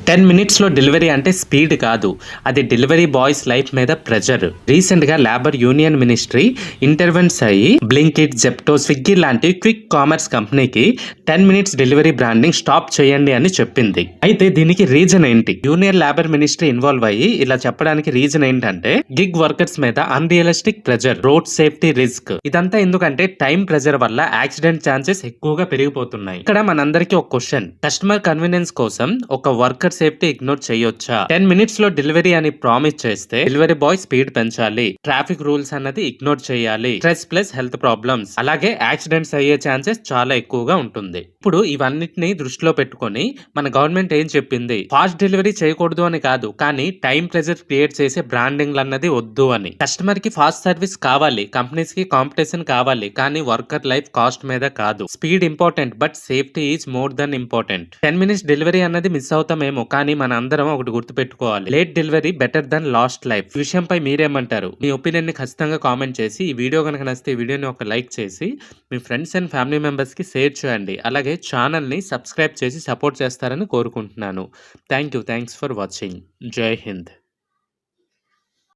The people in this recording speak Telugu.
10 మినిట్స్‌లో డెలివరీ అంటే స్పీడ్ కాదు. అది డెలివరీ బాయ్స్ లైఫ్ మీద ప్రెషర్. రీసెంట్‌గా లేబర్ యూనియన్ మినిస్ట్రీ ఇంటర్వెన్స్ అయ్యి బ్లింకిట్, జెప్టో, స్విగ్గీ లాంటి క్విక్ కామర్స్ కంపెనీకి 10 మినిట్స్ డెలివరీ బ్రాండింగ్ స్టాప్ చేయండి అని చెప్పింది. అయితే దీనికి రీజన్ ఏంటి? యూనియన్ లేబర్ మినిస్ట్రీ ఇన్వాల్వ్ అయ్యి ఇలా చెప్పడానికి రీజన్ ఏంటంటే గిగ్ వర్కర్స్ మీద unrealistic pressure, road safety risk. ఇదంతా ఎందుకంటే టైం ప్రెషర్ వల్ల యాక్సిడెంట్ ఛాన్సెస్ ఎక్కువగా పెరిగిపోతున్నాయి. ఇక్కడ మనందరికీ ఒక క్వశ్చన్. కస్టమర్ కన్వీనియన్స్ కోసం ఒక వర్కర్ సేఫ్టీ ఇగ్నోర్ చేయొచ్చా? 10 మినిట్స్ లో డెలివరీ అని ప్రామిస్ చేస్తే డెలివరీ బాయ్ స్పీడ్ పెంచాలి, ట్రాఫిక్ రూల్స్ అన్నది ఇగ్నోర్ చేయాలి, స్ట్రెస్ ప్లస్ హెల్త్ ప్రాబ్లమ్స్, అలాగే యాక్సిడెంట్స్ అయ్యే ఛాన్సెస్ చాలా ఎక్కువగా ఉంటుంది. ఇప్పుడు ఇవన్నిటిని దృష్టిలో పెట్టుకొని మన గవర్నమెంట్ ఏం చెప్పింది? ఫాస్ట్ డెలివరీ చేయకూడదు అని కాదు, కానీ టైం ప్రెజర్ క్రియేట్ చేసే బ్రాండింగ్ అన్నది వద్దు అని. కస్టమర్ కి ఫాస్ట్ సర్వీస్ కావాలి, కంపెనీస్ కి కాంపిటీషన్ కావాలి, కానీ వర్కర్ లైఫ్ కాస్ట్ మీద కాదు. Speed important, but safety is more than important. 10 minutes delivery అన్నది మిస్ అవుతామేమో, కానీ మన అందరం ఒకటి గుర్తుపెట్టుకోవాలి. Late delivery better than lost life. ఈ విషయంపై మీరేమంటారు? మీ ఒపీనియన్ ని ఖచ్చితంగా కామెంట్ చేసి, ఈ వీడియో కనుక నచ్చితే ఈ వీడియోని ఒక లైక్ చేసి మీ ఫ్రెండ్స్ అండ్ ఫ్యామిలీ మెంబర్స్ కి షేర్ చేయండి. అలాగే ఛానల్ ని సబ్స్క్రైబ్ చేసి సపోర్ట్ చేస్తారని కోరుకుంటున్నాను. Thanks for watching. జై హింద్.